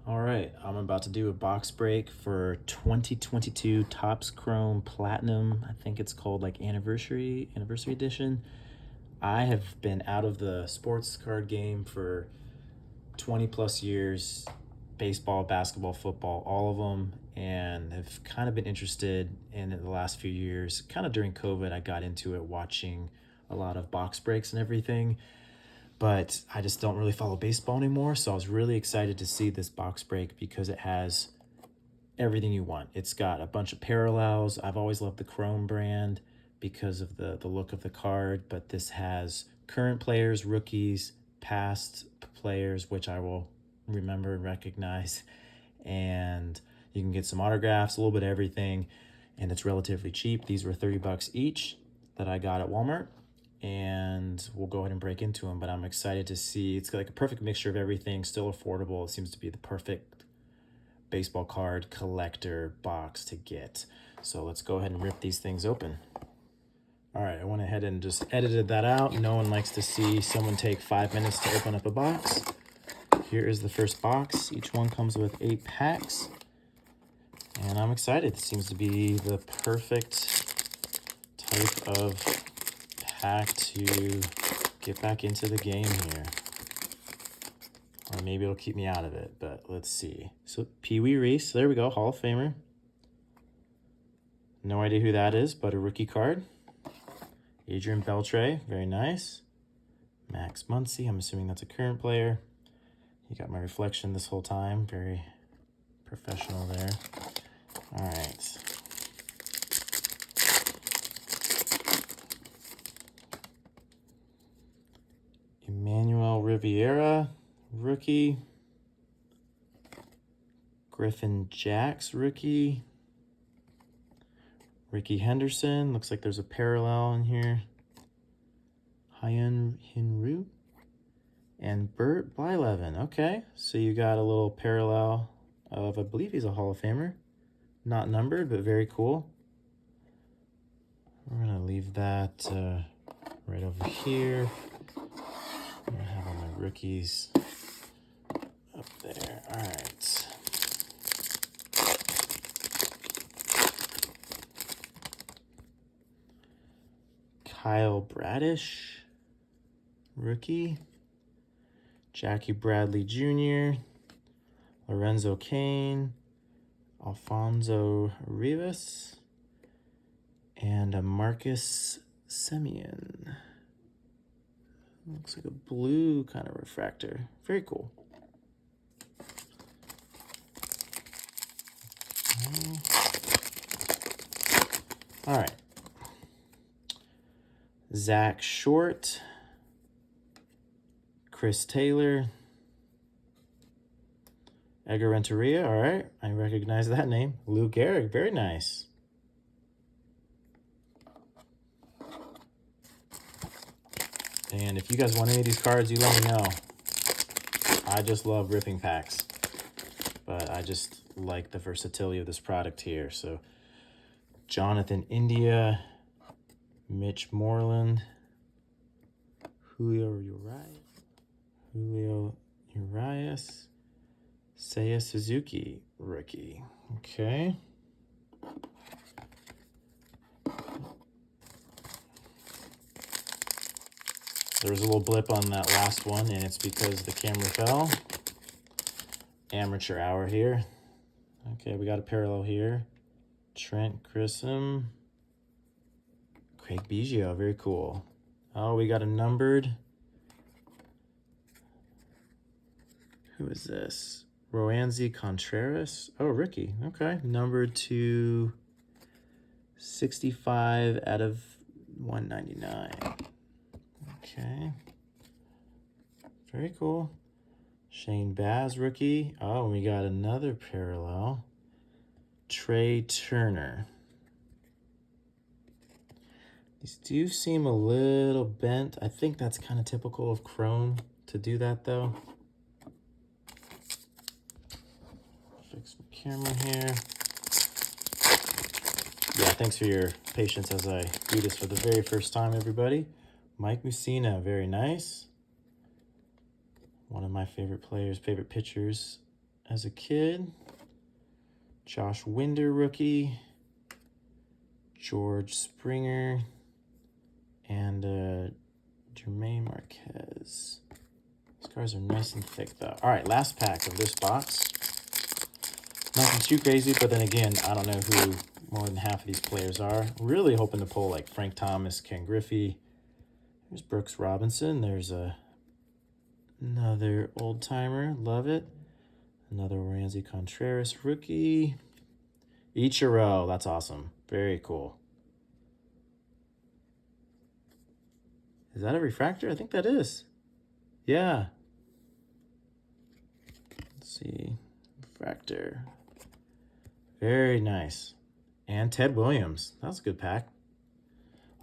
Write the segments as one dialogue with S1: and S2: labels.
S1: All right, I'm about to do a box break for 2022 Topps Chrome Platinum. I think it's called like anniversary edition. I have been out of the sports card game for 20 plus years, baseball, basketball, football, all of them, and have kind of been interested in it the last few years. Kind of during COVID, I got into it watching a lot of box breaks and everything, but I just don't really follow baseball anymore. So I was really excited to see this box break because it has everything you want. It's got a bunch of parallels. I've always loved the Chrome brand because of the look of the card, but this has current players, rookies, past players, which I will remember and recognize. And you can get some autographs, a little bit of everything, and it's relatively cheap. These were $30 each that I got at Walmart, and we'll go ahead and break into them. But I'm excited to see. It's like a perfect mixture of everything, still affordable. It seems to be the perfect baseball card collector box to get. So let's go ahead and rip these things open. All right, I went ahead and just edited that out. No one likes to see someone take 5 minutes to open up a box. Here is the first box. Each one comes with 8 packs. And I'm excited. It seems to be the perfect type of pack to get back into the game here. Or maybe it'll keep me out of it, but let's see. So Pee Wee Reese, there we go, Hall of Famer. No idea who that is, but a rookie card. Adrian Beltre, very nice. Max Muncy, I'm assuming that's a current player. You got my reflection this whole time, very professional there. All right. Emmanuel Riviera, rookie. Griffin Jacks, rookie. Ricky Henderson, looks like there's a parallel in here. Hyun Hinru. And Bert Blyleven, okay. So you got a little parallel of, I believe he's a Hall of Famer. Not numbered, but very cool. We're gonna leave that right over here. I'm gonna have all my rookies up there. All right. Kyle Bradish, rookie. Jackie Bradley Jr., Lorenzo Cain, Alfonso Rivas, and a Marcus Semien. Looks like a blue kind of refractor. Very cool. All right. Zach Short, Chris Taylor, Edgar Renteria, all right. I recognize that name. Lou Gehrig, very nice. And if you guys want any of these cards, you let me know. I just love ripping packs, but I just like the versatility of this product here. So Jonathan India, Mitch Moreland, Julio Urias, Seiya Suzuki, rookie. Okay. There was a little blip on that last one, and it's because the camera fell. Amateur hour here. Okay, we got a parallel here. Trent Grissom. Craig Biggio, very cool. Oh, we got a numbered. Who is this? Roansy Contreras. Oh, rookie. Okay, numbered to 65 out of 199. Okay. Very cool. Shane Baz, rookie. Oh, we got another parallel. Trey Turner. These do seem a little bent. I think that's kind of typical of Chrome to do that, though. Fix my camera here. Yeah, thanks for your patience as I do this for the very first time, everybody. Mike Mussina, very nice. One of my favorite players, favorite pitchers as a kid. Josh Winder rookie. George Springer. And Jermaine Marquez. These cards are nice and thick, though. All right, last pack of this box. Nothing too crazy, but then again, I don't know who more than half of these players are. Really hoping to pull like Frank Thomas, Ken Griffey. There's Brooks Robinson. There's another old timer. Love it. Another Ramsey Contreras rookie. Ichiro. That's awesome. Very cool. Is that a refractor? I think that is. Yeah. Let's see. Refractor. Very nice. And Ted Williams. That's a good pack.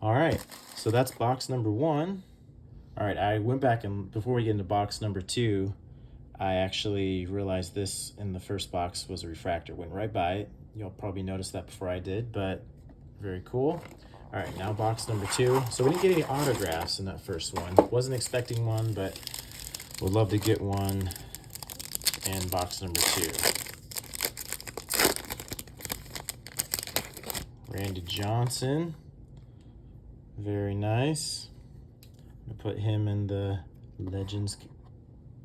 S1: All right. So that's box number 1. All right. I went back and before we get into box number 2, I actually realized this in the first box was a refractor. Went right by it. You'll probably notice that before I did, but very cool. All right, now box number 2. So we didn't get any autographs in that first one. Wasn't expecting one, but would love to get one in box number 2. Randy Johnson. Very nice. I'm going to put him in the Legends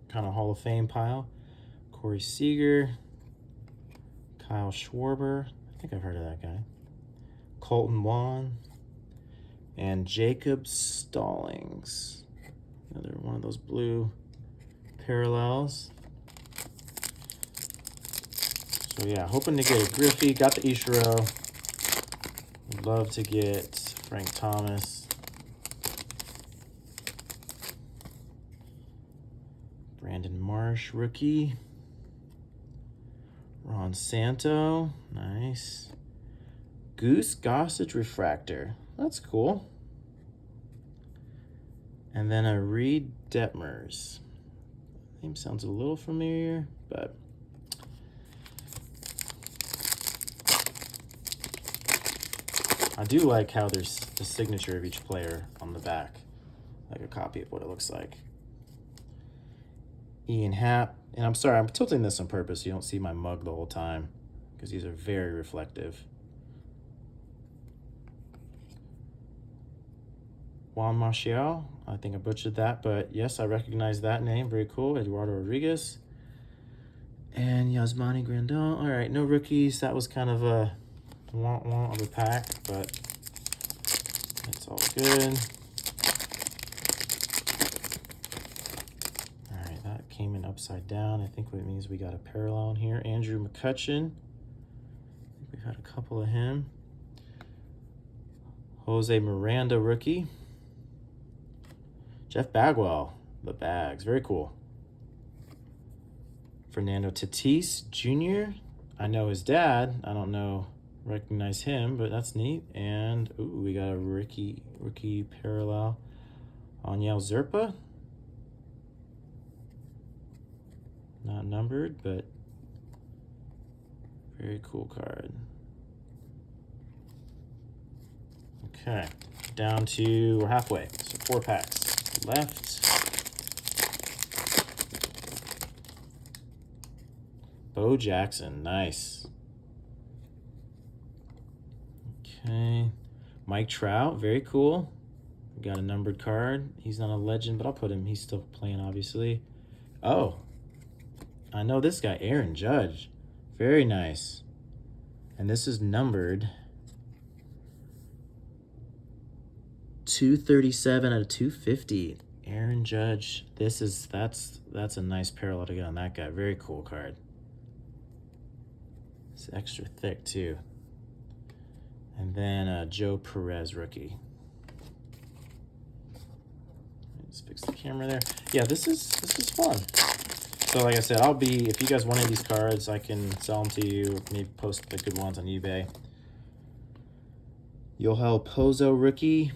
S1: kind of Hall of Fame pile. Corey Seager. Kyle Schwarber. I think I've heard of that guy. Colton Wong. And Jacob Stallings. Another one of those blue parallels. So yeah, hoping to get a Griffey. Got the Ichiro. Would love to get Frank Thomas. Brandon Marsh, rookie. Ron Santo. Nice. Goose Gossage refractor. That's cool. And then a Reed Detmers. Name sounds a little familiar, but I do like how there's the signature of each player on the back, like a copy of what it looks like. Ian Happ, and I'm sorry, I'm tilting this on purpose so you don't see my mug the whole time, because these are very reflective. Juan Marcial, I think I butchered that, but yes, I recognize that name. Very cool. Eduardo Rodriguez. And Yasmani Grandal. All right, no rookies. That was kind of a want of a pack, but it's all good. All right, that came in upside down. I think what it means we got a parallel in here. Andrew McCutchen. I think we've had a couple of him. Jose Miranda, rookie. Jeff Bagwell, the Bags, very cool. Fernando Tatis Jr. I know his dad. I don't recognize him, but that's neat. And ooh, we got a rookie parallel. Onyel Zerpa. Not numbered, but very cool card. Okay, down to, we're halfway, so 4 packs left. Bo Jackson, nice. Okay, Mike Trout, very cool. We got a numbered card. He's not a legend, but I'll put him, he's still playing, obviously. Oh, I know this guy, Aaron Judge. Very nice. And this is numbered 237 out of 250. Aaron Judge. That's a nice parallel to get on that guy. Very cool card. It's extra thick too. And then Joe Perez, rookie. Let's fix the camera there. Yeah, this is fun. So like I said, if you guys want any of these cards, I can sell them to you. Maybe post the good ones on eBay. Yoel Pozo, rookie.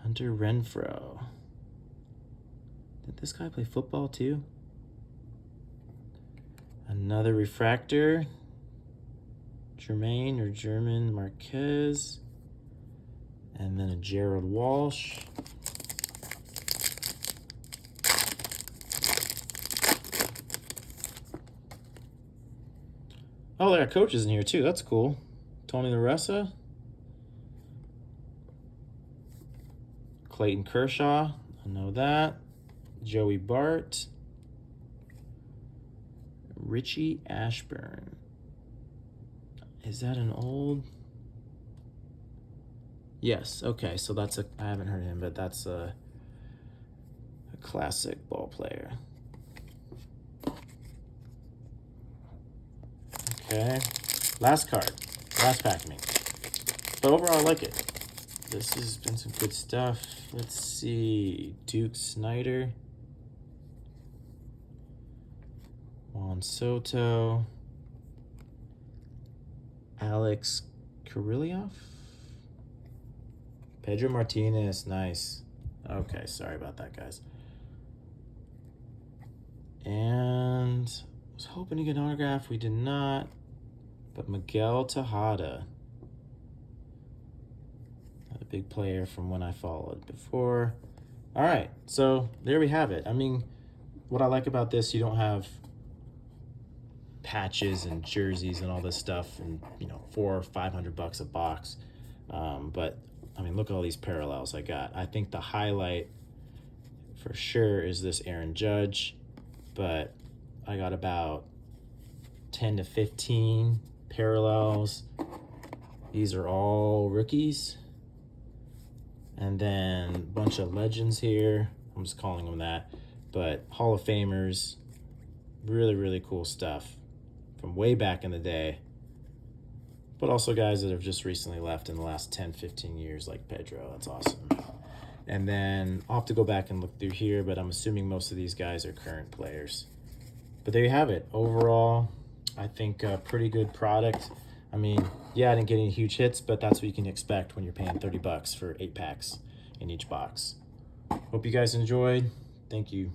S1: Hunter Renfroe. Did this guy play football too? Another refractor. German Marquez. And then a Gerald Walsh. Oh, they got coaches in here too. That's cool. Tony La Russa, Clayton Kershaw. I know that. Joey Bart. Richie Ashburn. Is that an old? Yes. Okay. So that's I haven't heard of him, but that's a classic ball player. Okay. Last card. Last pack of me. But overall, I like it. This has been some good stuff. Let's see. Duke Snider. Juan Soto. Alex Kirilloff. Pedro Martinez. Nice. Okay, sorry about that, guys. And I was hoping to get an autograph. We did not. But Miguel Tejada. A big player from when I followed before. All right, so there we have it. I mean, what I like about this, you don't have patches and jerseys and all this stuff, and $400 or $500 a box. But I mean, look at all these parallels I got. I think the highlight for sure is this Aaron Judge, but I got about 10 to 15 parallels. These are all rookies. And then a bunch of legends here. I'm just calling them that. But Hall of Famers. Really, really cool stuff from way back in the day. But also guys that have just recently left in the last 10, 15 years, like Pedro. That's awesome. And then I'll have to go back and look through here, but I'm assuming most of these guys are current players. But there you have it. Overall, I think a pretty good product. I mean, yeah, I didn't get any huge hits, but that's what you can expect when you're paying $30 for 8 packs in each box. Hope you guys enjoyed. Thank you.